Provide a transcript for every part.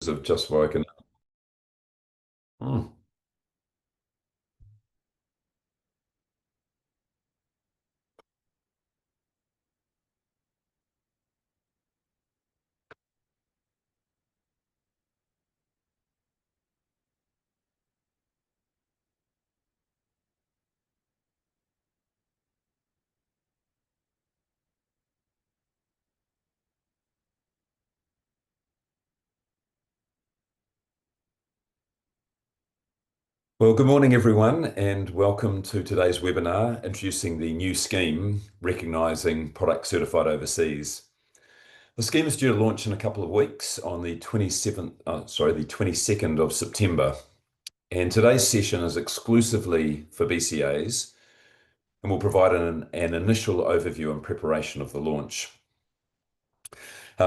Have just woken up. Hmm. Well, good morning, everyone, and welcome to today's webinar introducing the new scheme recognising products certified overseas. The scheme is due to launch in a couple of weeks on the 22nd of September. And today's session is exclusively for BCAs and will provide an initial overview and preparation of the launch.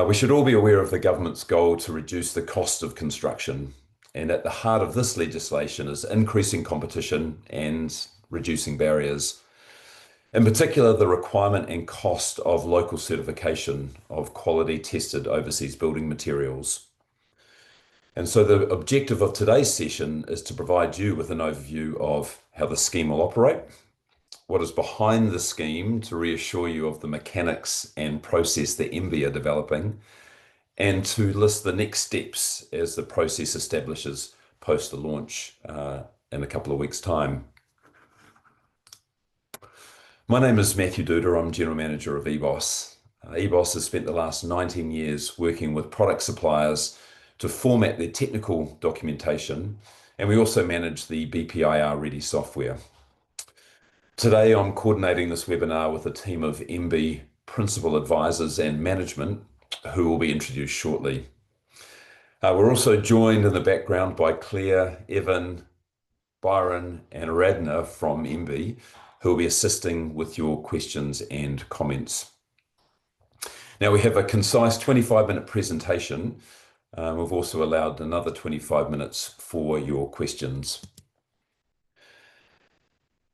We should all be aware of the government's goal to reduce the cost of construction. And at the heart of this legislation is increasing competition and reducing barriers. In particular, the requirement and cost of local certification of quality tested overseas building materials. And so the objective of today's session is to provide you with an overview of how the scheme will operate, what is behind the scheme to reassure you of the mechanics and process that MBIE are developing, and to list the next steps as the process establishes post the launch in a couple of weeks' time. My name is Matthew Duda. I'm General Manager of EBOS. EBOS has spent the last 19 years working with product suppliers to format their technical documentation, and we also manage the BPIR ready software. Today, I'm coordinating this webinar with a team of MBIE principal advisors and management who will be introduced shortly. We're also joined in the background by Claire, Evan, Byron, and Radna from MBIE, who will be assisting with your questions and comments. Now, we have a concise 25-minute presentation. We've also allowed another 25 minutes for your questions.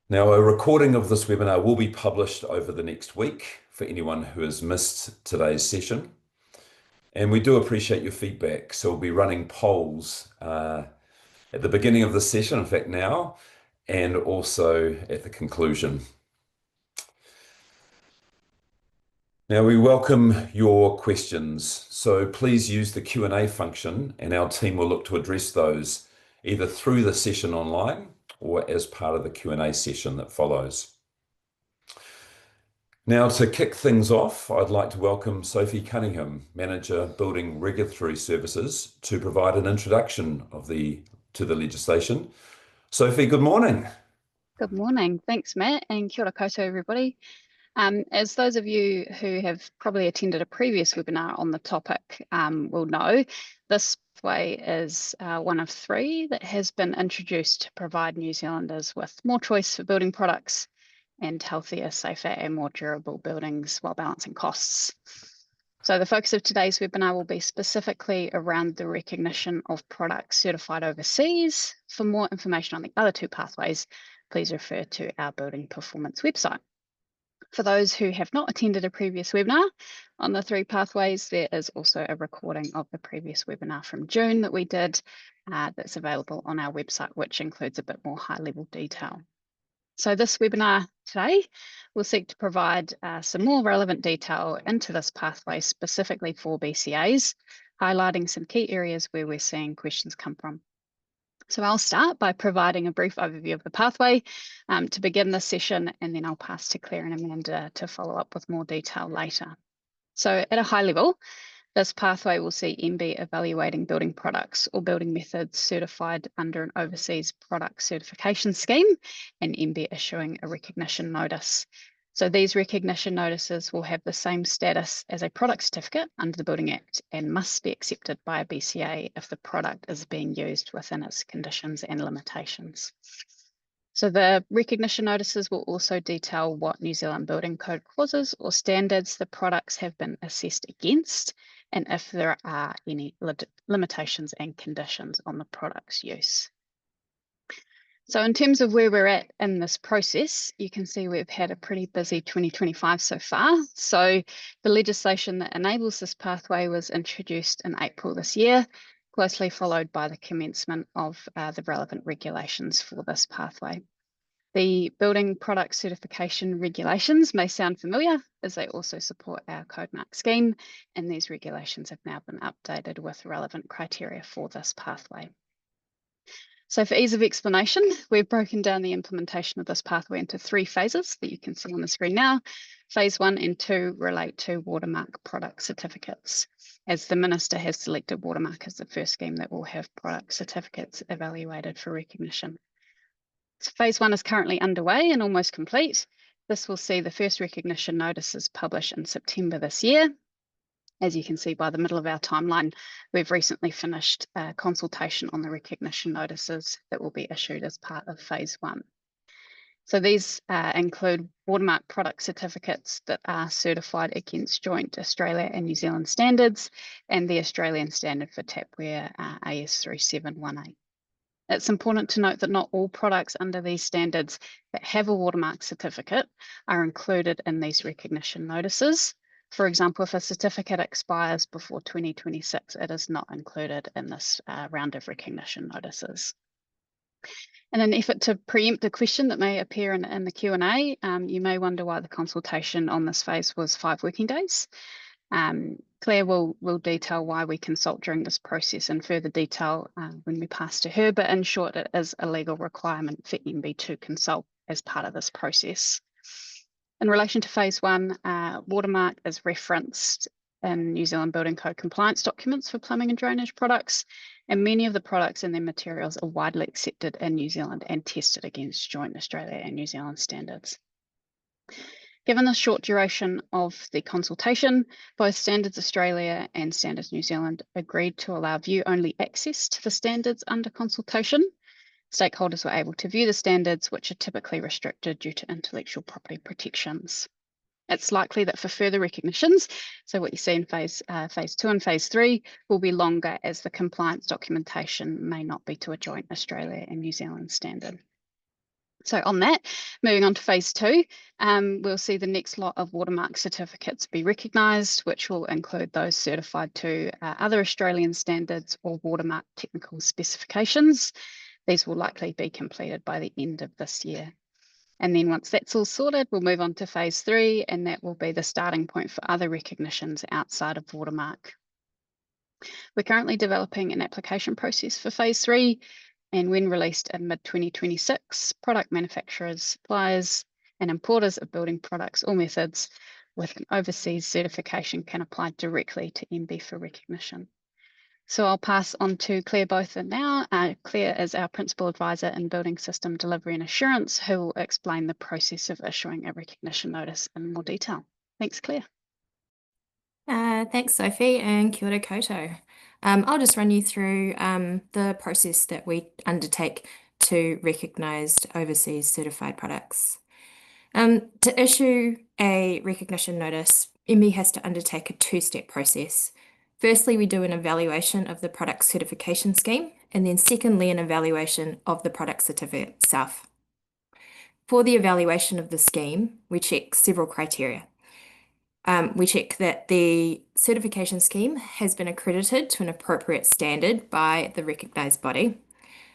Now, a recording of this webinar will be published over the next week for anyone who has missed today's session. And we do appreciate your feedback. So we'll be running polls at the beginning of the session, in fact now, and also at the conclusion. Now we welcome your questions. So please use the Q&A function and our team will look to address those either through the session online or as part of the Q&A session that follows. Now, to kick things off, I'd like to welcome Sophie Cunningham, Manager Building Regulatory Services, to provide an introduction to the legislation. Sophie, good morning. Good morning. Thanks, Matt, and kia ora koutou, everybody. As those of you who have probably attended a previous webinar on the topic will know, this pathway is one of three that has been introduced to provide New Zealanders with more choice for building products and healthier, safer and more durable buildings while balancing costs. So the focus of today's webinar will be specifically around the recognition of products certified overseas. For more information on the other two pathways, please refer to our Building Performance website. For those who have not attended a previous webinar on the three pathways, there is also a recording of the previous webinar from June that we did that's available on our website, which includes a bit more high-level detail. So this webinar today will seek to provide some more relevant detail into this pathway specifically for BCAs, highlighting some key areas where we're seeing questions come from. So I'll start by providing a brief overview of the pathway to begin this session, and then I'll pass to Claire and Amanda to follow up with more detail later. So at a high level, this pathway will see MBIE evaluating building products or building methods certified under an overseas product certification scheme, and MBIE issuing a recognition notice. So these recognition notices will have the same status as a product certificate under the Building Act and must be accepted by a BCA if the product is being used within its conditions and limitations. So the recognition notices will also detail what New Zealand Building Code clauses or standards the products have been assessed against, and if there are any limitations and conditions on the product's use. So in terms of where we're at in this process, you can see we've had a pretty busy 2025 so far. So the legislation that enables this pathway was introduced in April this year, closely followed by the commencement of the relevant regulations for this pathway. The building product certification regulations may sound familiar, as they also support our CodeMark scheme, and these regulations have now been updated with relevant criteria for this pathway. So for ease of explanation, we've broken down the implementation of this pathway into 3 phases that you can see on the screen now. Phase 1 and 2 relate to Watermark product certificates, as the Minister has selected Watermark as the first scheme that will have product certificates evaluated for recognition. So phase 1 is currently underway and almost complete. This will see the first recognition notices published in September this year. As you can see by the middle of our timeline, we've recently finished a consultation on the recognition notices that will be issued as part of phase 1. So these include Watermark product certificates that are certified against joint Australia and New Zealand standards and the Australian standard for tapware AS3718. It's important to note that not all products under these standards that have a Watermark certificate are included in these recognition notices. For example, if a certificate expires before 2026, it is not included in this round of recognition notices. In an effort to preempt a question that may appear in the Q&A, you may wonder why the consultation on this phase was 5 working days. Claire will detail why we consult during this process in further detail when we pass to her, but in short, it is a legal requirement for MB to consult as part of this process. In relation to phase 1, Watermark is referenced in New Zealand Building Code compliance documents for plumbing and drainage products, and many of the products and their materials are widely accepted in New Zealand and tested against joint Australia and New Zealand standards. Given the short duration of the consultation, both Standards Australia and Standards New Zealand agreed to allow view-only access to the standards under consultation. Stakeholders were able to view the standards, which are typically restricted due to intellectual property protections. It's likely that for further recognitions, so what you see in phase 2 and phase 3 will be longer, as the compliance documentation may not be to a joint Australia and New Zealand standard. So on that, moving on to phase 2, we'll see the next lot of Watermark certificates be recognised, which will include those certified to other Australian standards or Watermark technical specifications. These will likely be completed by the end of this year. And then once that's all sorted, we'll move on to phase 3, and that will be the starting point for other recognitions outside of Watermark. We're currently developing an application process for phase 3, and when released in mid-2026, product manufacturers, suppliers, and importers of building products or methods with an overseas certification can apply directly to MB for recognition. So I'll pass on to Claire Botha now. Claire is our Principal Advisor in Building System Delivery and Assurance, who will explain the process of issuing a recognition notice in more detail. Thanks, Claire. Thanks, Sophie, and kia ora koutou. I'll just run you through the process that we undertake to recognise overseas certified products. To issue a recognition notice, MB has to undertake a 2-step process. Firstly, we do an evaluation of the product certification scheme, and then secondly, an evaluation of the product certificate itself. For the evaluation of the scheme, we check several criteria. We check that the certification scheme has been accredited to an appropriate standard by the recognised body,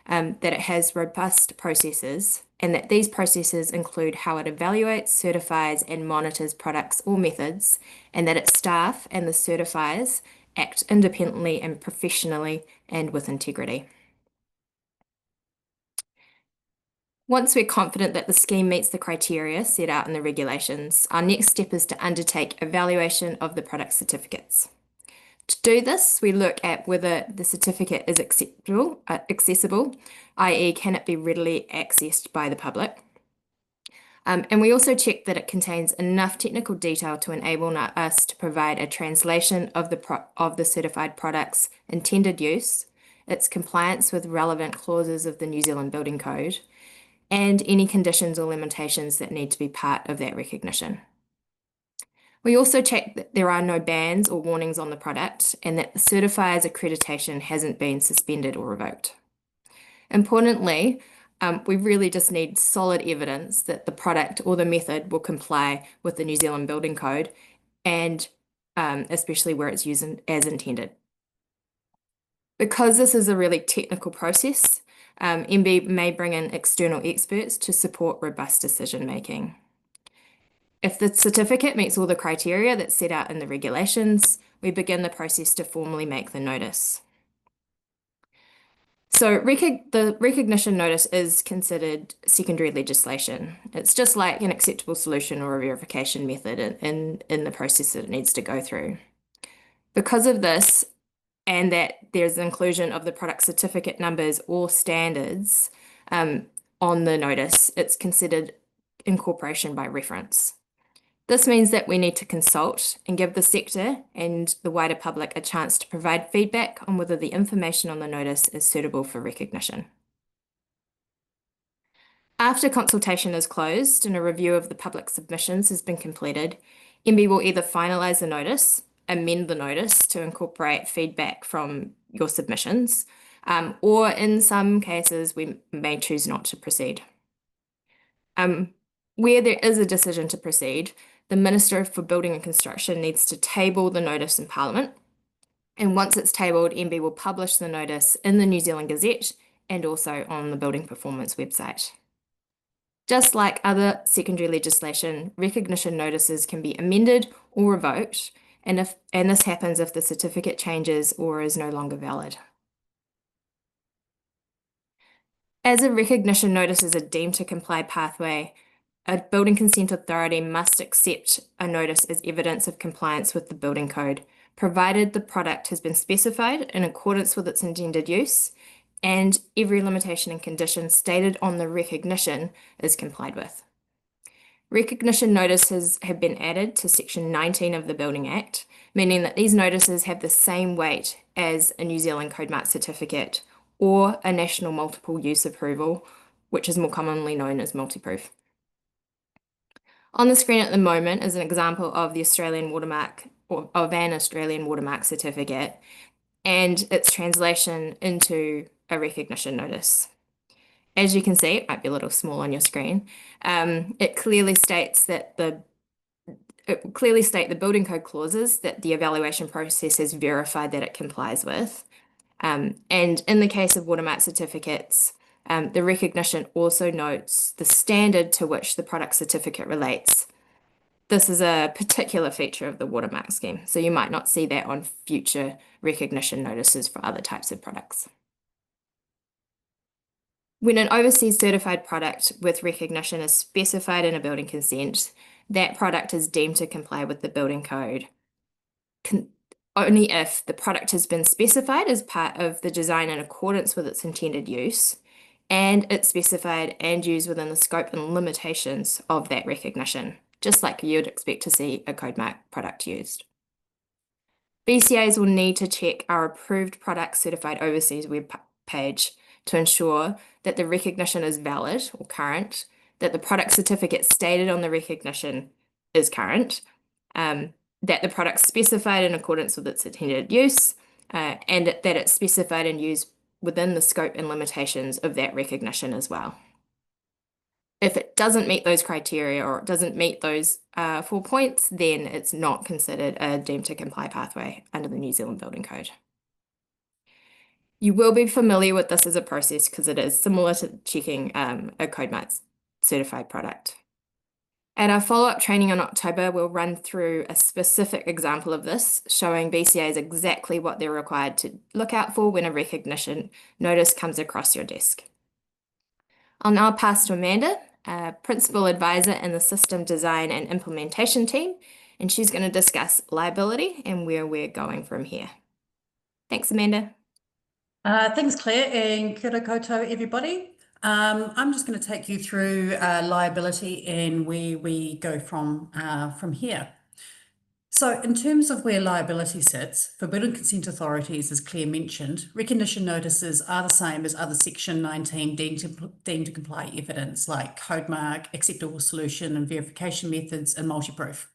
that it has robust processes, and that these processes include how it evaluates, certifies, and monitors products or methods, and that its staff and the certifiers act independently and professionally and with integrity. Once we're confident that the scheme meets the criteria set out in the regulations, our next step is to undertake evaluation of the product certificates. To do this, we look at whether the certificate is accessible, i.e. can it be readily accessed by the public. And we also check that it contains enough technical detail to enable us to provide a translation of the certified product's intended use, its compliance with relevant clauses of the New Zealand Building Code, and any conditions or limitations that need to be part of that recognition. We also check that there are no bans or warnings on the product and that the certifier's accreditation hasn't been suspended or revoked. Importantly, we really just need solid evidence that the product or the method will comply with the New Zealand Building Code, and especially where it's used as intended. Because this is a really technical process, MB may bring in external experts to support robust decision making. If the certificate meets all the criteria that's set out in the regulations, we begin the process to formally make the notice. So the recognition notice is considered secondary legislation. It's just like an acceptable solution or a verification method in the process that it needs to go through. Because of this, and that there's inclusion of the product certificate numbers or standards on the notice, it's considered incorporation by reference. This means that we need to consult and give the sector and the wider public a chance to provide feedback on whether the information on the notice is suitable for recognition. After consultation is closed and a review of the public submissions has been completed, MB will either finalise the notice, amend the notice to incorporate feedback from your submissions, or in some cases, we may choose not to proceed. Where there is a decision to proceed, the Minister for Building and Construction needs to table the notice in Parliament. And once it's tabled, MB will publish the notice in the New Zealand Gazette and also on the Building Performance website. Just like other secondary legislation, recognition notices can be amended or revoked, and this happens if the certificate changes or is no longer valid. As a recognition notice is a deemed to comply pathway, a building consent authority must accept a notice as evidence of compliance with the building code, provided the product has been specified in accordance with its intended use and every limitation and condition stated on the recognition is complied with. Recognition notices have been added to Section 19 of the Building Act, meaning that these notices have the same weight as a New Zealand Codemark certificate or a National Multiple Use Approval, which is more commonly known as multi-proof. On the screen at the moment is an example of the Australian watermark, or of an Australian watermark certificate, and its translation into a recognition notice. As you can see, it might be a little small on your screen. It clearly states that the building code clauses that the evaluation process has verified that it complies with. And in the case of watermark certificates, the recognition also notes the standard to which the product certificate relates. This is a particular feature of the watermark scheme, so you might not see that on future recognition notices for other types of products. When an overseas certified product with recognition is specified in a building consent, that product is deemed to comply with the building code. Only if the product has been specified as part of the design in accordance with its intended use, and it's specified and used within the scope and limitations of that recognition, just like you'd expect to see a Codemark product used. BCAs will need to check our approved product certified overseas web page to ensure that the recognition is valid or current, that the product certificate stated on the recognition is current, that the product specified in accordance with its intended use, and that it's specified and used within the scope and limitations of that recognition as well. If it doesn't meet those criteria or it doesn't meet those 4 points, then it's not considered a deemed to comply pathway under the New Zealand Building Code. You will be familiar with this as a process because it is similar to checking a Codemark certified product. At our follow-up training in October, we'll run through a specific example of this, showing BCAs exactly what they're required to look out for when a recognition notice comes across your desk. I'll now pass to Amanda, Principal Advisor in the System Design and Implementation team, and she's going to discuss liability and where we're going from here. Thanks, Amanda. Thanks, Claire, and kia ora koutou, everybody. I'm just going to take you through liability and where we go from here. So in terms of where liability sits, for building consent authorities, as Claire mentioned, recognition notices are the same as other Section 19 deemed to comply evidence like Codemark, acceptable solution and verification methods, and multi-proof.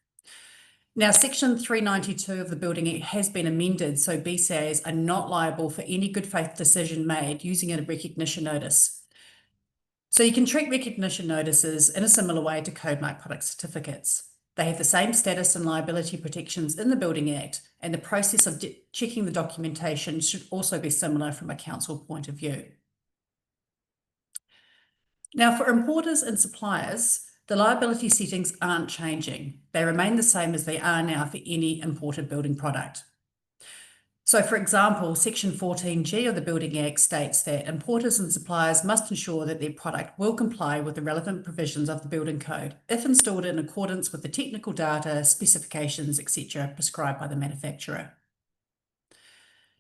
Now, Section 392 of the Building Act has been amended, so BCAs are not liable for any good faith decision made using a recognition notice. So you can treat recognition notices in a similar way to Codemark product certificates. They have the same status and liability protections in the Building Act, and the process of checking the documentation should also be similar from a council point of view. Now, for importers and suppliers, the liability settings aren't changing. They remain the same as they are now for any imported building product. So, for example, Section 14G of the Building Act states that importers and suppliers must ensure that their product will comply with the relevant provisions of the building code if installed in accordance with the technical data, specifications, etc. prescribed by the manufacturer.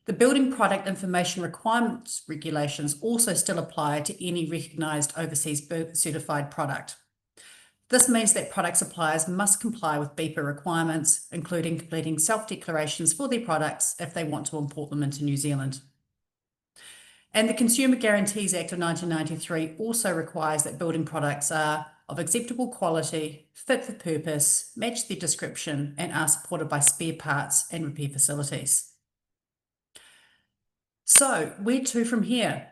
The Building Product Information Requirements regulations also still apply to any recognised overseas certified product. This means that product suppliers must comply with BEPA requirements, including completing self-declarations for their products if they want to import them into New Zealand. And the Consumer Guarantees Act of 1993 also requires that building products are of acceptable quality, fit for purpose, match their description, and are supported by spare parts and repair facilities. So, where to from here?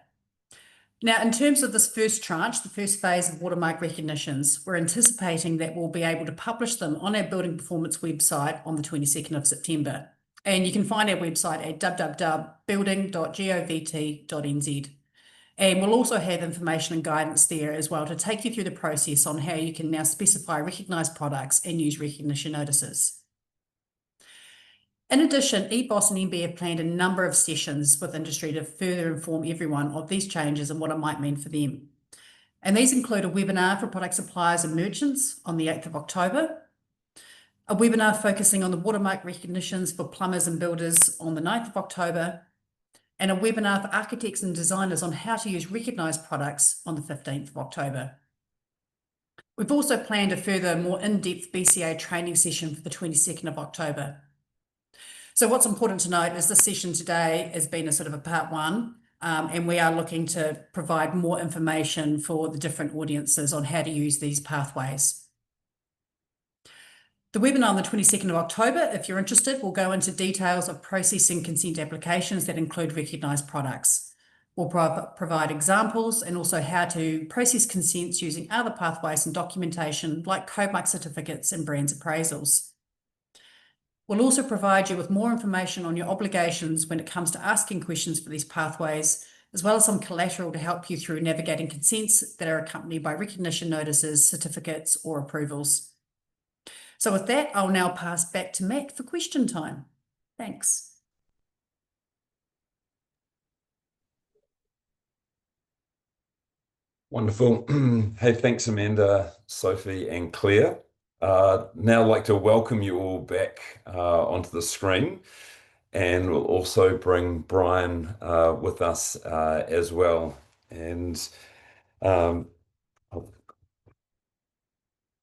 Now, in terms of this first tranche, the first phase of watermark recognitions, we're anticipating that we'll be able to publish them on our Building Performance website on the 22nd of September. And you can find our website at www.building.govt.nz. And we'll also have information and guidance there as well to take you through the process on how you can now specify recognised products and use recognition notices. In addition, EBOS and MB have planned a number of sessions with industry to further inform everyone of these changes and what it might mean for them. And these include a webinar for product suppliers and merchants on the 8th of October, a webinar focusing on the watermark recognitions for plumbers and builders on the 9th of October, and a webinar for architects and designers on how to use recognised products on the 15th of October. We've also planned a further, more in-depth BCA training session for the 22nd of October. So what's important to note is this session today has been a sort of a part one, and we are looking to provide more information for the different audiences on how to use these pathways. The webinar on the 22nd of October, if you're interested, will go into details of processing consent applications that include recognised products. We'll provide examples and also how to process consents using other pathways and documentation like code mark certificates and brands appraisals. We'll also provide you with more information on your obligations when it comes to asking questions for these pathways, as well as some collateral to help you through navigating consents that are accompanied by recognition notices, certificates, or approvals. So with that, I'll now pass back to Matt for question time. Thanks. Wonderful. Hey, thanks, Amanda, Sophie, and Claire. Now I'd like to welcome you all back onto the screen, and we'll also bring Brian with us as well. And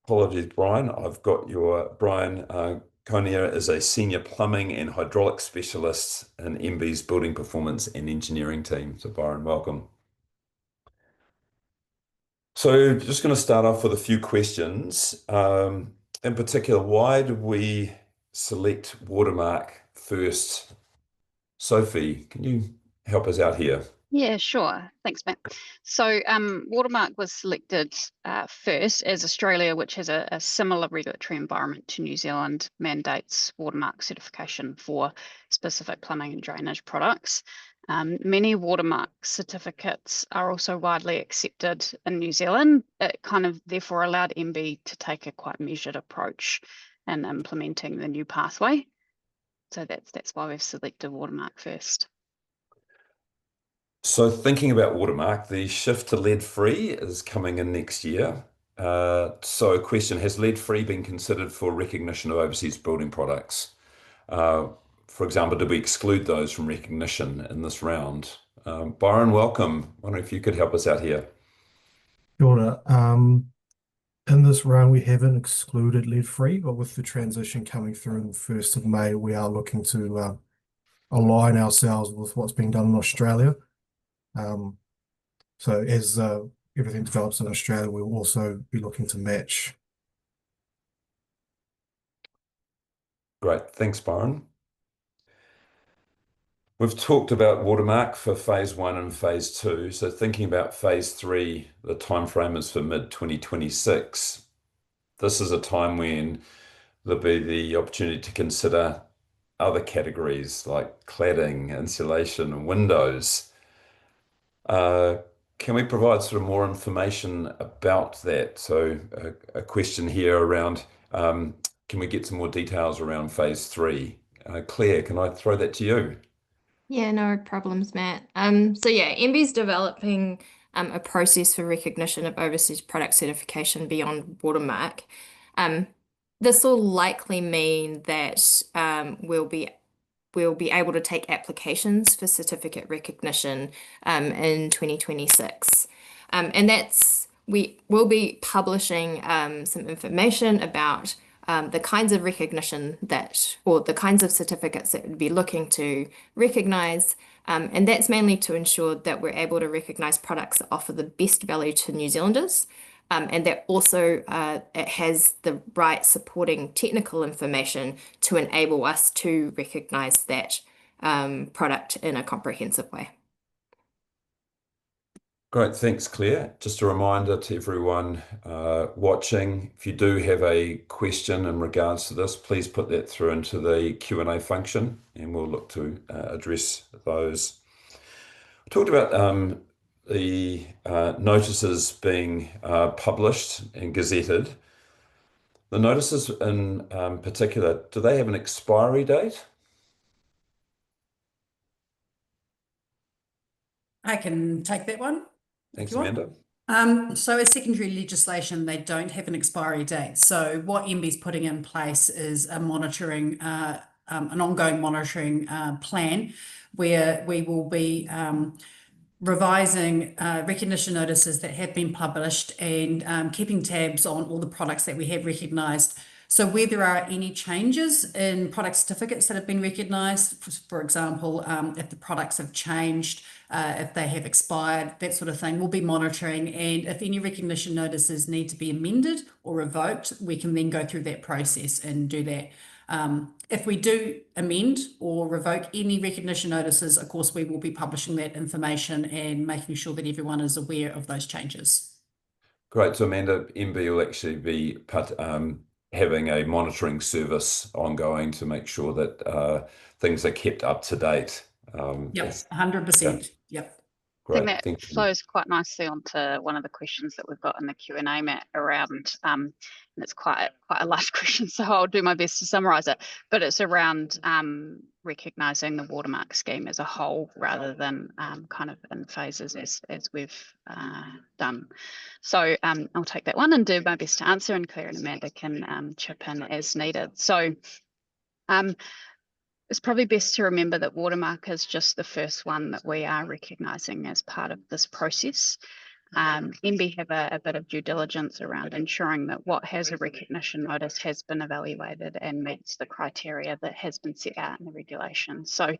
apologies, Brian, I've got your Brian Konia is a senior plumbing and hydraulic specialist in MB's Building Performance and Engineering team. So Brian, welcome. So just going to start off with a few questions. In particular, why did we select Watermark first? Sophie, can you help us out here? Yeah, sure. Thanks, Matt. So Watermark was selected first as Australia, which has a similar regulatory environment to New Zealand, mandates Watermark certification for specific plumbing and drainage products. Many Watermark certificates are also widely accepted in New Zealand. It kind of therefore allowed MB to take a quite measured approach in implementing the new pathway. So that's why we've selected Watermark first. So thinking about Watermark, the shift to lead-free is coming in next year. So a question, has lead-free been considered for recognition of overseas building products? For example, did we exclude those from recognition in this round? Byron, welcome. I wonder if you could help us out here. Sure. In this round, we haven't excluded lead-free, but with the transition coming through on the 1st of May, we are looking to align ourselves with what's being done in Australia. So as everything develops in Australia, we'll also be looking to match. Great, thanks, Byron. We've talked about Watermark for phase 1 and phase 2. So thinking about phase 3, the time frame is for mid-2026. This is a time when there'll be the opportunity to consider other categories like cladding, insulation, and windows. Can we provide sort of more information about that? So a question here around, can we get some more details around phase 3? Claire, can I throw that to you? Yeah, no problems, Matt. So yeah, MBIE's developing a process for recognition of overseas product certification beyond watermark. This will likely mean that we'll be able to take applications for certificate recognition in 2026. And we will be publishing some information about the kinds of recognition or the kinds of certificates that we'd be looking to recognize. And that's mainly to ensure that we're able to recognize products that offer the best value to New Zealanders. And that also it has the right supporting technical information to enable us to recognize that product in a comprehensive way. Great, thanks, Claire. Just a reminder to everyone watching, if you do have a question in regards to this, please put that through into the Q&A function and we'll look to address those. We talked about the notices being published and gazetted. The notices in particular, do they have an expiry date? I can take that one. Thanks, you want. Amanda. So as secondary legislation, they don't have an expiry date. So what MBIE's putting in place is a monitoring, an ongoing monitoring plan where we will be revising recognition notices that have been published and keeping tabs on all the products that we have recognised. So where there are any changes in product certificates that have been recognised, for example, if the products have changed, if they have expired, that sort of thing, we'll be monitoring. And if any recognition notices need to be amended or revoked, we can then go through that process and do that. If we do amend or revoke any recognition notices, of course, we will be publishing that information and making sure that everyone is aware of those changes. Great. So Amanda, MBIE will actually be having a monitoring service ongoing to make sure that things are kept up to date. Yes, 100%. Yep. I think that flows quite nicely onto one of the questions that we've got in the Q&A, Matt, around, and it's quite a large question, so I'll do my best to summarise it, but it's around recognising the watermark scheme as a whole rather than kind of in phases as we've done. So I'll take that one and do my best to answer, and Claire and Amanda can chip in as needed. So it's probably best to remember that watermark is just the first one that we are recognising as part of this process. MBIE have a bit of due diligence around ensuring that what has a recognition notice has been evaluated and meets the criteria that has been set out in the regulations. So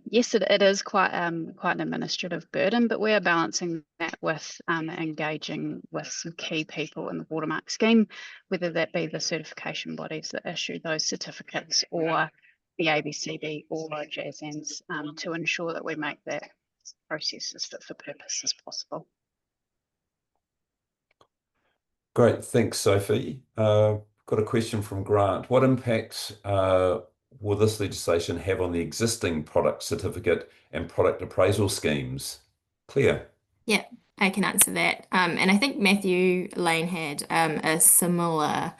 yes, it is quite an administrative burden, but we are balancing that with engaging with some key people in the watermark scheme, whether that be the certification bodies that issue those certificates or the ABCB or JASNZ to ensure that we make that process as fit for purpose as possible. Great, thanks, Sophie. Got a question from Grant. What impact will this legislation have on the existing product certificate and product appraisal schemes? Claire? Yeah, I can answer that. And I think Matthew Lane had a similar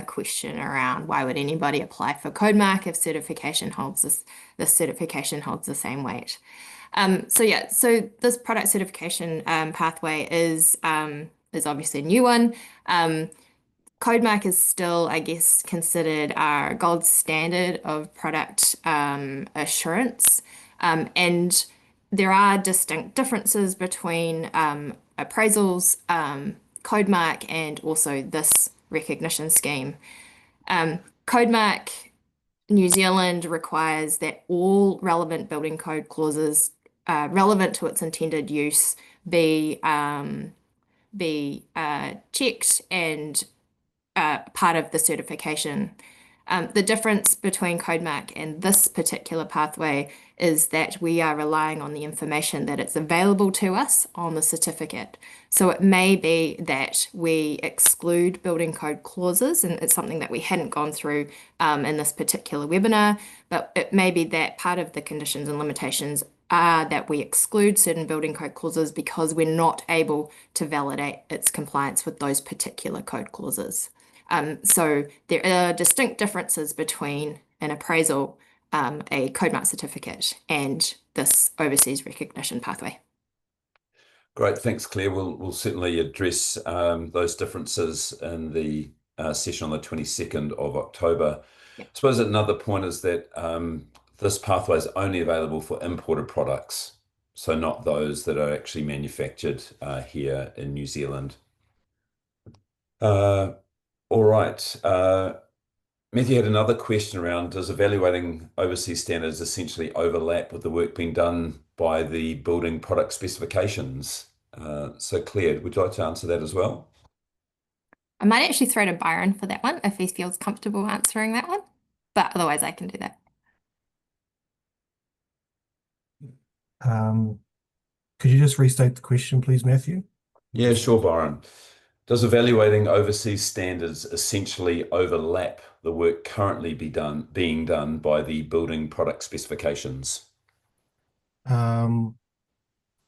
question around why would anybody apply for CodeMark if certification holds the certification holds the same weight. So this product certification pathway is obviously a new one. CodeMark is still, I guess, considered our gold standard of product assurance, and there are distinct differences between appraisals, CodeMark, and also this recognition scheme. CodeMark New Zealand requires that all relevant building code clauses relevant to its intended use be checked and part of the certification. The difference between CodeMark and this particular pathway is that we are relying on the information that it's available to us on the certificate. So it may be that we exclude building code clauses, and it's something that we hadn't gone through in this particular webinar, but it may be that part of the conditions and limitations are that we exclude certain building code clauses because we're not able to validate its compliance with those particular code clauses. So there are distinct differences between an appraisal, a CodeMark certificate, and this overseas recognition pathway. Great, thanks, Claire. We'll certainly address those differences in the session on the 22nd of October. Yep. I suppose another point is that this pathway is only available for imported products, so not those that are actually manufactured here in New Zealand. All right. Matthew had another question around, does evaluating overseas standards essentially overlap with the work being done by the building product specifications? So Claire, would you like to answer that as well? I might actually throw to Byron for that one if he feels comfortable answering that one, but otherwise I can do that. Could you just restate the question, please, Matthew? Yeah, sure, Byron. Does evaluating overseas standards essentially overlap the work currently being done by the building product specifications? I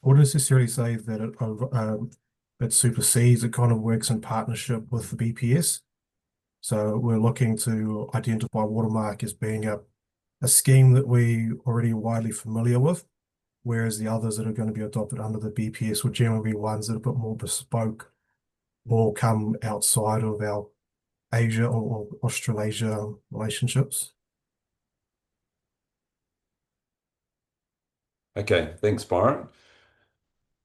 wouldn't necessarily say that it supersedes. It kind of works in partnership with the BPS. So we're looking to identify Watermark as being a scheme that we already widely familiar with, whereas the others that are going to be adopted under the BPS would generally be ones that are a bit more bespoke or come outside of our Asia or Australasia relationships. Okay, thanks, Byron.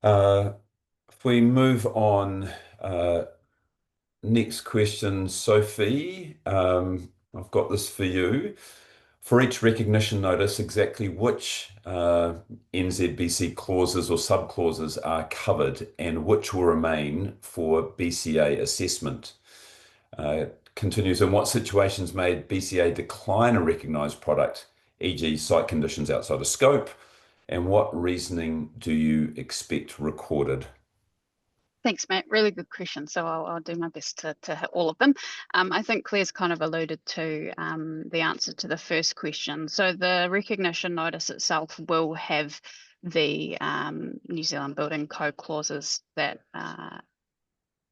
If we move on, next question, Sophie, I've got this for you. For each recognition notice, exactly which NZBC clauses or sub-clauses are covered and which will remain for BCA assessment? Continues, in what situations may BCA decline a recognised product, e.g. site conditions outside of scope, and what reasoning do you expect recorded? Thanks, Matt. Really good question. So I'll do my best to hit all of them. I think Claire's kind of alluded to the answer to the first question. So the recognition notice itself will have the New Zealand Building Code clauses that are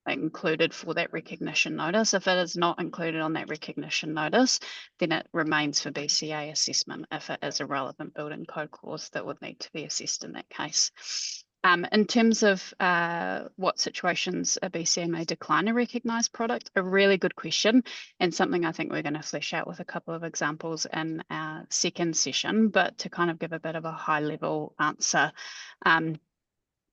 included for that recognition notice. If it is not included on that recognition notice, then it remains for BCA assessment if it is a relevant building code clause that would need to be assessed in that case. In terms of what situations a BCA may decline a recognised product, a really good question, and something I think we're going to flesh out with a couple of examples in our second session. But to kind of give a bit of a high level answer,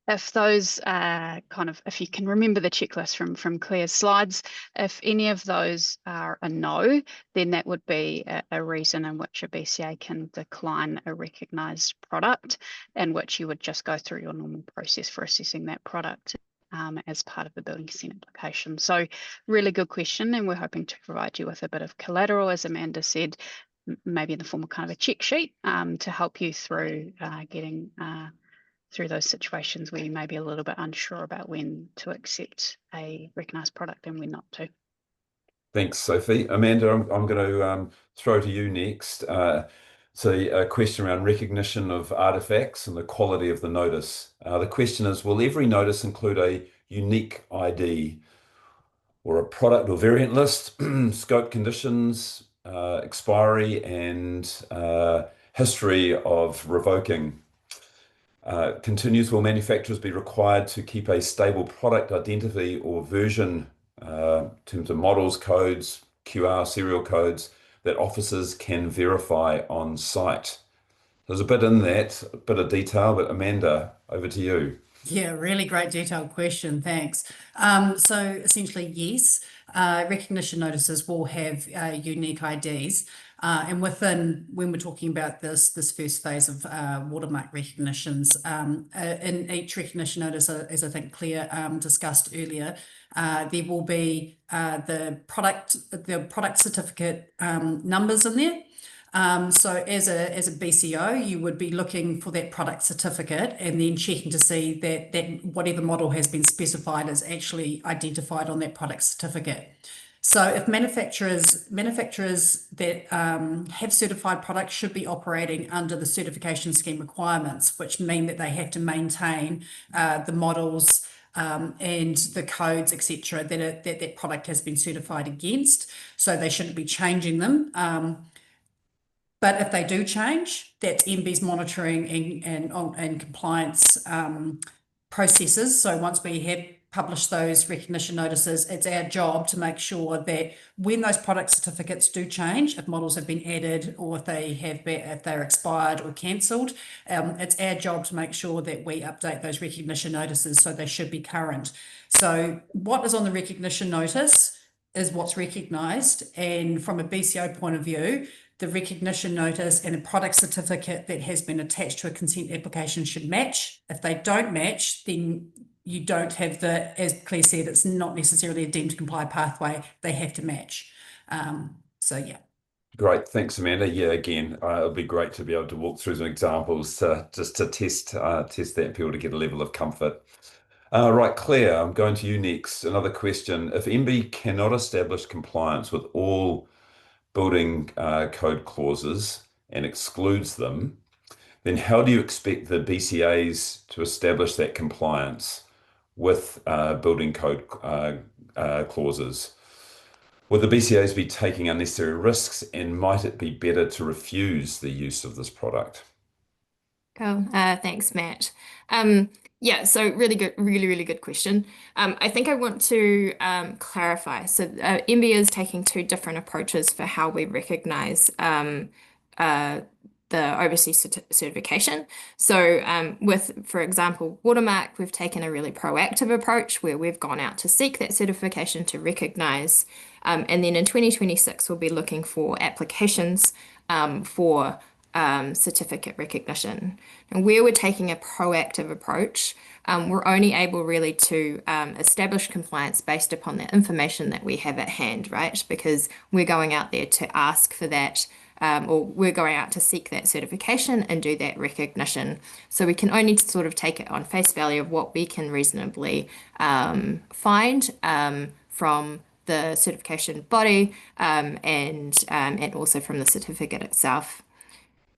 if those if you can remember the checklist from Claire's slides, if any of those are a no, then that would be a reason in which a BCA can decline a recognised product, in which you would just go through your normal process for assessing that product as part of the building consent application. So really good question, and we're hoping to provide you with a bit of collateral, as Amanda said, maybe in the form of kind of a check sheet to help you through getting through those situations where you may be a little bit unsure about when to accept a recognised product and when not to. Thanks, Sophie. Amanda, I'm going to throw to you next. So a question around recognition of artifacts and the quality of the notice. The question is, will every notice include a unique ID or a product or variant list, scope conditions, expiry, and history of revoking? Continues, will manufacturers be required to keep a stable product identity or version in terms of models, codes, QR, serial codes that officers can verify on site? There's a bit in that, a bit of detail, but Amanda, over to you. Yeah, really great detailed question, thanks. So essentially, yes, recognition notices will have unique IDs. And within, when we're talking about this first phase of watermark recognitions, in each recognition notice, as I think Claire discussed earlier, there will be the product certificate numbers in there. So as a BCO, you would be looking for that product certificate and then checking to see that whatever model has been specified is actually identified on that product certificate. So if manufacturers that have certified products should be operating under the certification scheme requirements, which mean that they have to maintain the models and the codes, etc., that product has been certified against. So they shouldn't be changing them. But if they do change, that's MBIE's monitoring and compliance processes. So once we have published those recognition notices, it's our job to make sure that when those product certificates do change, if models have been added or if they're expired or cancelled, it's our job to make sure that we update those recognition notices so they should be current. So what is on the recognition notice is what's recognised, and from a BCO point of view, the recognition notice and a product certificate that has been attached to a consent application should match. If they don't match, then you don't have the, as Claire said, it's not necessarily a deemed to comply pathway. They have to match. So yeah. Great, thanks, Amanda. Yeah, again, it'll be great to be able to walk through some examples just to test that appeal to get a level of comfort. Right, Claire, I'm going to you next. Another question. If MBIE cannot establish compliance with all building code clauses and excludes them, then how do you expect the BCAs to establish that compliance with building code clauses? Will the BCAs be taking unnecessary risks, and might it be better to refuse the use of this product? Cool. Thanks, Matt. Yeah, so really good, really good question. I think I want to clarify. So MBIE is taking two different approaches for how we recognize the overseas certification. So with, for example, Watermark, we've taken a really proactive approach where we've gone out to seek that certification to recognize. And then in 2026, we'll be looking for applications for certificate recognition. And where we're taking a proactive approach, we're only able really to establish compliance based upon the information that we have at hand, right? Because we're going out there to ask for that, or we're going out to seek that certification and do that recognition. So we can only sort of take it on face value of what we can reasonably find from the certification body and also from the certificate itself.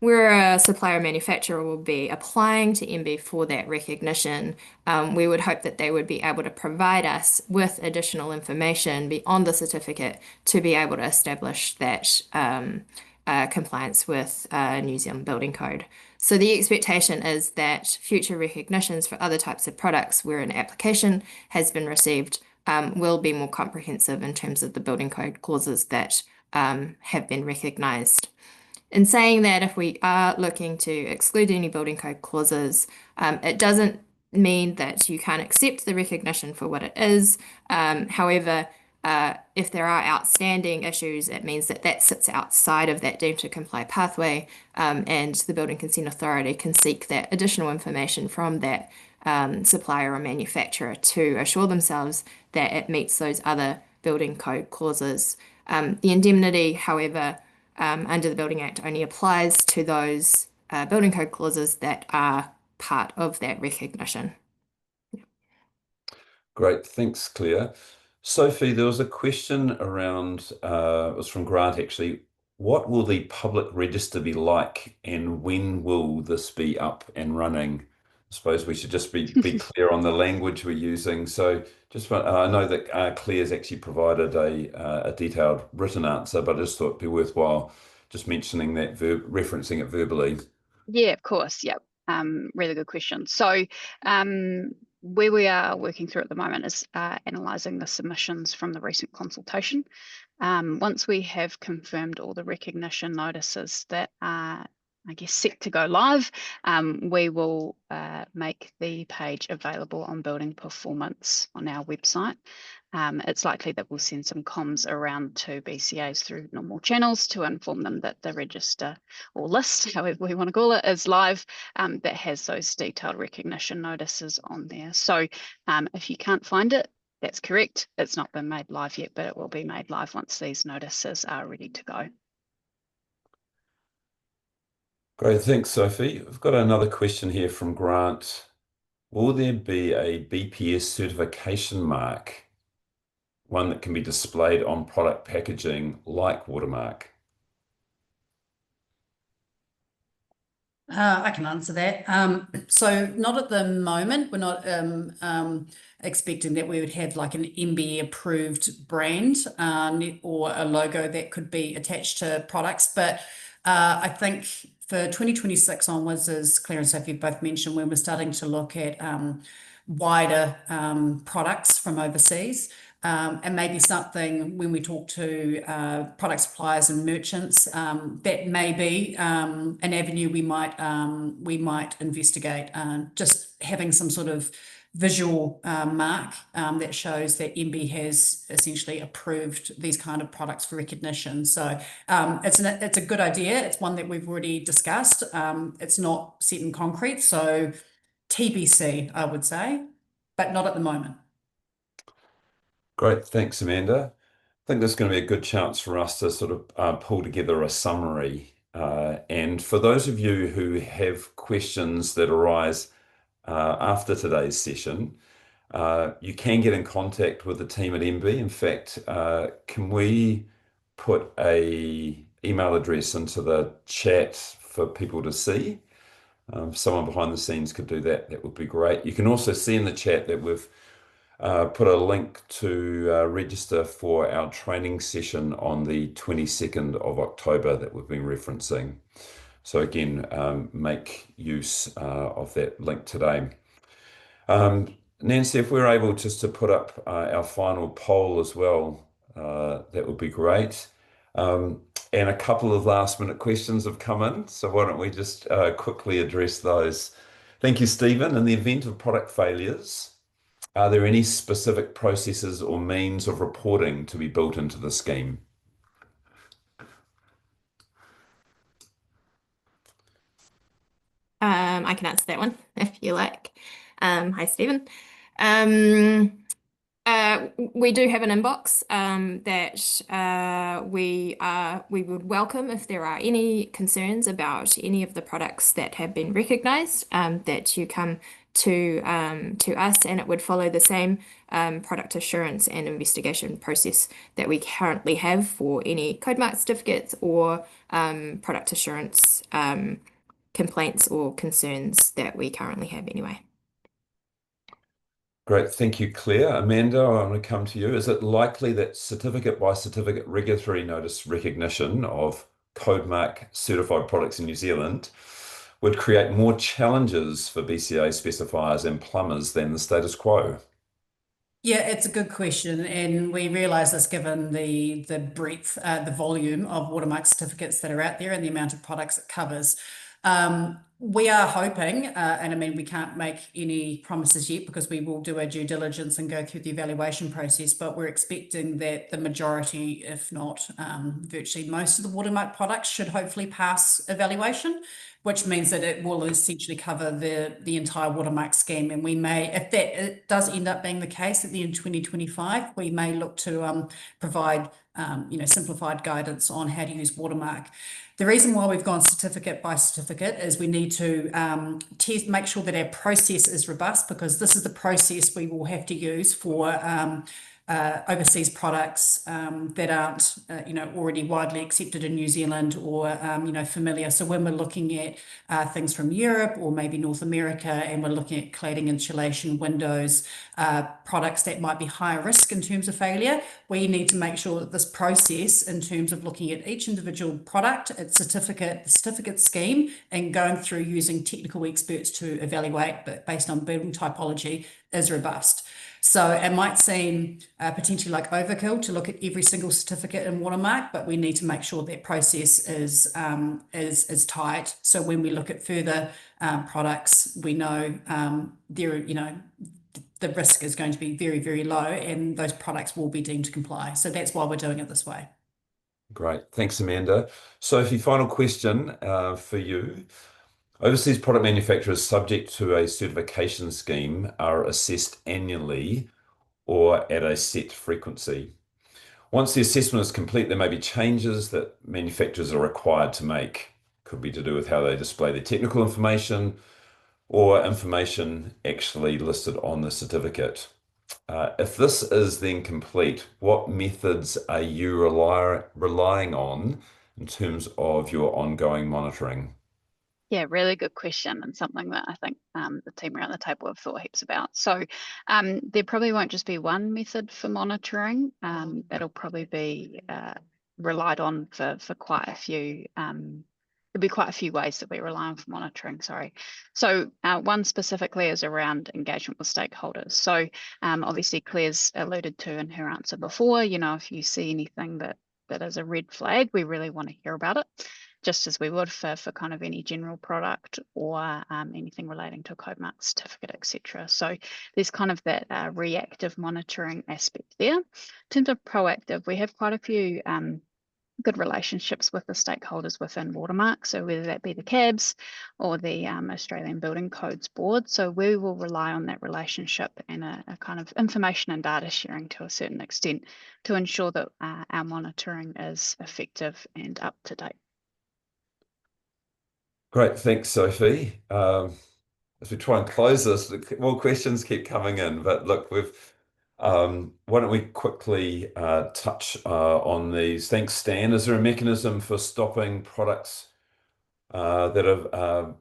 Where a supplier or manufacturer will be applying to MBIE for that recognition, we would hope that they would be able to provide us with additional information beyond the certificate to be able to establish that compliance with New Zealand Building Code. So the expectation is that future recognitions for other types of products where an application has been received will be more comprehensive in terms of the building code clauses that have been recognised. In saying that, if we are looking to exclude any building code clauses, it doesn't mean that you can't accept the recognition for what it is. However, if there are outstanding issues, it means that that sits outside of that deemed to comply pathway, and the Building Consent Authority can seek that additional information from that supplier or manufacturer to assure themselves that it meets those other building code clauses. The indemnity, however, under the Building Act only applies to those building code clauses that are part of that recognition. Great, thanks, Claire. Sophie, there was a question around, it was from Grant actually. What will the public register be like, and when will this be up and running? I suppose we should just be clear on the language we're using. So just I know that Claire's actually provided a detailed written answer, but I just thought it'd be worthwhile just mentioning that, referencing it verbally. Yeah, of course. Yep. Really good question. So where we are working through at the moment is analysing the submissions from the recent consultation. Once we have confirmed all the recognition notices that are I guess, set to go live, we will make the page available on building performance on our website. It's likely that we'll send some comms around to BCAs through normal channels to inform them that the register or list, however we want to call it, is live, that has those detailed recognition notices on there. So if you can't find it, that's correct. It's not been made live yet, but it will be made live once these notices are ready to go. Great, thanks, Sophie. I've got another question here from Grant. Will there be a BPS certification mark, one that can be displayed on product packaging like Watermark? I can answer that. So not at the moment. We're not expecting that we would have like an MBE approved brand or a logo that could be attached to products. But I think for 2026 onwards, as Claire and Sophie both mentioned, when we're starting to look at wider products from overseas, and maybe something when we talk to product suppliers and merchants, that may be an avenue we might investigate. Just having some sort of visual mark that shows that MB has essentially approved these kind of products for recognition. So it's a good idea. It's one that we've already discussed. It's not set in concrete, so TBC, I would say, but not at the moment. Great, thanks, Amanda. I think there's going to be a good chance for us to sort of pull together a summary. And for those of you who have questions that arise after today's session, you can get in contact with the team at MB. In fact, can we put an email address into the chat for people to see? If someone behind the scenes could do that, that would be great. You can also see in the chat that we've put a link to register for our training session on the 22nd of October that we've been referencing. So again, make use of that link today. Nancy, if we're able just to put up our final poll as well, that would be great. And a couple of last minute questions have come in, so why don't we just quickly address those. Thank you, Stephen. In the event of product failures, are there any specific processes or means of reporting to be built into the scheme? I can answer that one if you like. Hi, Stephen. We do have an inbox that we would welcome if there are any concerns about any of the products that have been recognised, that you come to us, and it would follow the same product assurance and investigation process that we currently have for any code mark certificates or product assurance complaints or concerns that we currently have anyway. Great, thank you, Claire. Amanda, I want to come to you. Is it likely that certificate by certificate regulatory notice recognition of code mark certified products in New Zealand would create more challenges for BCA specifiers and plumbers than the status quo? Yeah, it's a good question, and we realise this given the breadth, the volume of watermark certificates that are out there and the amount of products it covers. We are hoping, and I mean, we can't make any promises yet because we will do our due diligence and go through the evaluation process, but we're expecting that the majority, if not virtually most of the watermark products should hopefully pass evaluation, which means that it will essentially cover the entire watermark scheme. And we may, if that it does end up being the case at the end of 2025, we may look to provide simplified guidance on how to use watermark. The reason why we've gone certificate by certificate is we need to make sure that our process is robust, because this is the process we will have to use for overseas products that aren't already widely accepted in New Zealand or familiar. So when we're looking at things from Europe or maybe North America, and we're looking at cladding, insulation, windows, products that might be higher risk in terms of failure, we need to make sure that this process in terms of looking at each individual product, its certificate scheme, and going through using technical experts to evaluate, but based on building typology, is robust. So it might seem potentially like overkill to look at every single certificate in Watermark, but we need to make sure that process is tight. So when we look at further products, we know the risk is going to be very, very low, and those products will be deemed to comply. So that's why we're doing it this way. Great. Thanks, Amanda. Sophie, final question for you. Overseas product manufacturers subject to a certification scheme are assessed annually or at a set frequency. Once the assessment is complete, there may be changes that manufacturers are required to make. Could be to do with how they display their technical information or information actually listed on the certificate. If this is then complete, what methods are you relying on in terms of your ongoing monitoring? Yeah, really good question, and something that I think the team around the table have thought heaps about. So there probably won't just be one method for monitoring. It'll probably be relied on for quite a few. There'll be quite a few ways that we rely on for monitoring, sorry. So one specifically is around engagement with stakeholders. So obviously Claire's alluded to in her answer before, if you see anything that is a red flag, we really want to hear about it, just as we would for kind of any general product or anything relating to a code mark certificate, etc. So there's kind of that reactive monitoring aspect there. In terms of proactive, we have quite a few good relationships with the stakeholders within Watermark, so whether that be the CABs or the Australian Building Codes Board. So we will rely on that relationship and a kind of information and data sharing to a certain extent to ensure that our monitoring is effective and up to date. Great, thanks, Sophie. As we try and close this, more questions keep coming in, but look, why don't we quickly touch on these? Thanks, Stan. Is there a mechanism for stopping products that are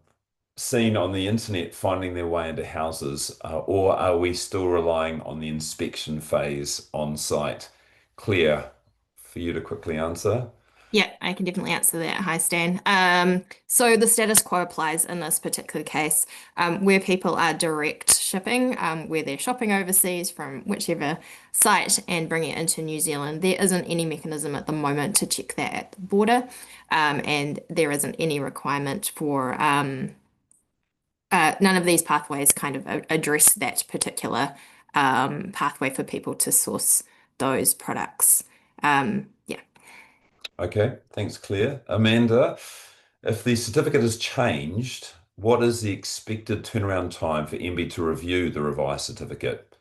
seen on the internet finding their way into houses, or are we still relying on the inspection phase on site? Claire, for you to quickly answer. Yeah, I can definitely answer that. Hi, Stan. So the status quo applies in this particular case, where people are direct shipping, where they're shopping overseas from whichever site and bringing it into New Zealand. There isn't any mechanism at the moment to check that at the border, and there isn't any requirement for none of these pathways kind of address that particular pathway for people to source those products. Yeah. Okay, thanks, Claire. Amanda, if the certificate is changed, what is the expected turnaround time for MB to review the revised certificate?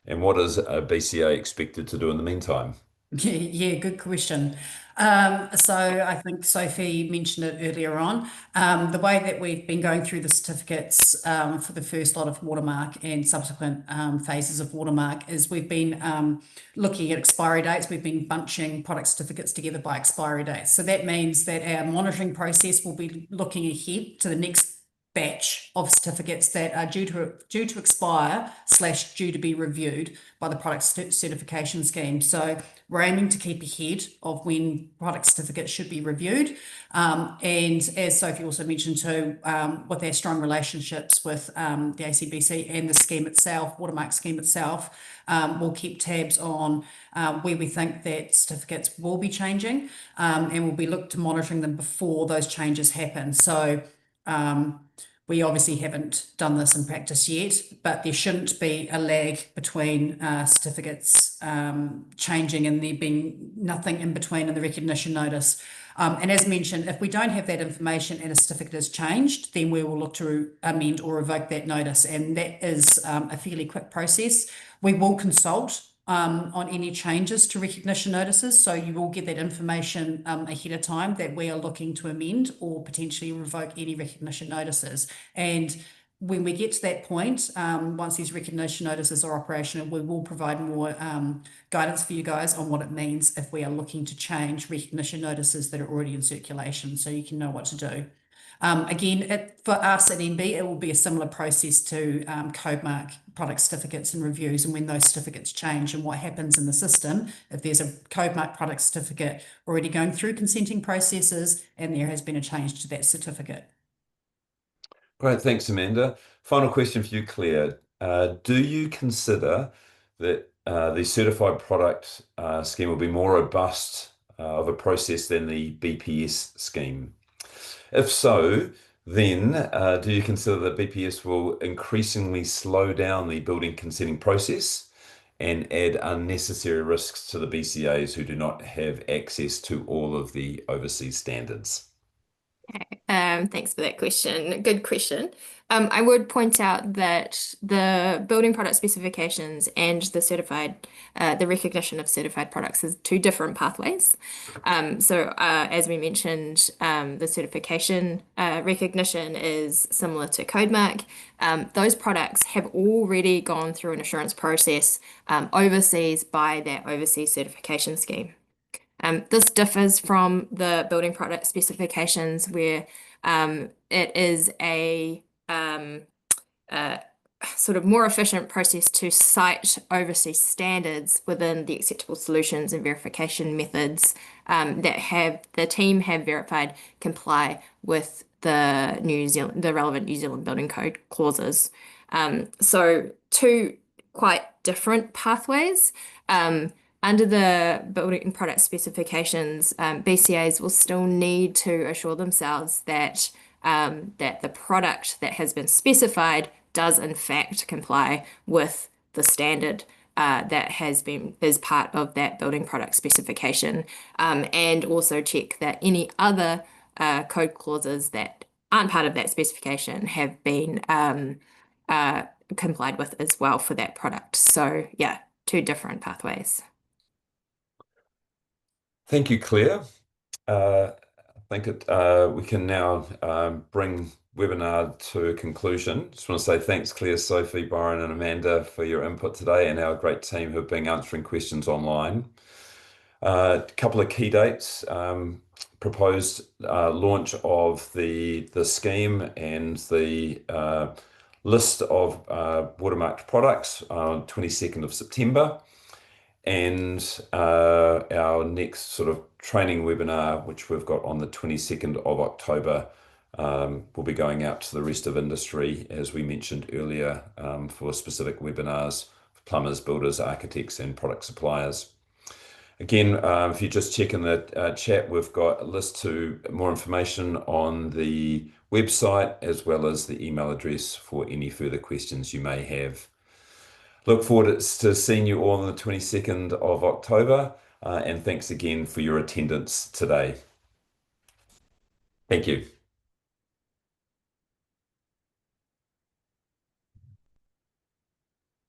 And what is a BCA expected to do in the meantime? Yeah, good question. So I think Sophie mentioned it earlier on. The way that we've been going through the certificates for the first lot of Watermark and subsequent phases of Watermark is we've been looking at expiry dates. We've been bunching product certificates together by expiry dates. So that means that our monitoring process will be looking ahead to the next batch of certificates that are due to expire / due to be reviewed by the product certification scheme. So we're aiming to keep ahead of when product certificates should be reviewed. And as Sophie also mentioned too, with our strong relationships with the ACBC and the scheme itself, Watermark scheme itself, we'll keep tabs on where we think that certificates will be changing, and we'll be looked to monitoring them before those changes happen. So we obviously haven't done this in practice yet, but there shouldn't be a lag between certificates changing and there being nothing in between in the recognition notice. And as mentioned, if we don't have that information and a certificate is changed, then we will look to amend or revoke that notice. And that is a fairly quick process. We will consult on any changes to recognition notices. So you will get that information ahead of time that we are looking to amend or potentially revoke any recognition notices. And when we get to that point, once these recognition notices are operational, we will provide more guidance for you guys on what it means if we are looking to change recognition notices that are already in circulation, so you can know what to do. Again, for us at MB, it will be a similar process to Codemark product certificates and reviews, and when those certificates change and what happens in the system, if there's a Codemark product certificate already going through consenting processes and there has been a change to that certificate. Great, thanks, Amanda. Final question for you, Claire. Do you consider that the certified product scheme will be more robust of a process than the BPS scheme? If so, then do you consider that BPS will increasingly slow down the building consenting process and add unnecessary risks to the BCAs who do not have access to all of the overseas standards? Okay. Thanks for that question. Good question. I would point out that the building product specifications and the recognition of certified products is two different pathways. As we mentioned, the certification recognition is similar to Codemark. Those products have already gone through an assurance process overseas by that overseas certification scheme. This differs from the building product specifications where it is a sort of more efficient process to cite overseas standards within the acceptable solutions and verification methods that the team have verified comply with the relevant New Zealand Building Code clauses. So two quite different pathways. Under the building product specifications, BCAs will still need to assure themselves that the product that has been specified does in fact comply with the standard that is part of that building product specification, and also check that any other code clauses that aren't part of that specification have been complied with as well for that product. So yeah, two different pathways. Thank you, Claire. I think we can now bring webinar to a conclusion. Just want to say thanks, Claire, Sophie, Byron, and Amanda for your input today, and our great team who have been answering questions online. A couple of key dates: proposed launch of the scheme and the list of watermarked products on 22nd of September. And our next sort of training webinar, which we've got on the 22nd of October, will be going out to the rest of industry, as we mentioned earlier, for specific webinars for plumbers, builders, architects, and product suppliers. Again, if you just check in the chat, we've got a list to more information on the website, as well as the email address for any further questions you may have. Look forward to seeing you all on the 22nd of October, and thanks again for your attendance today. Thank you.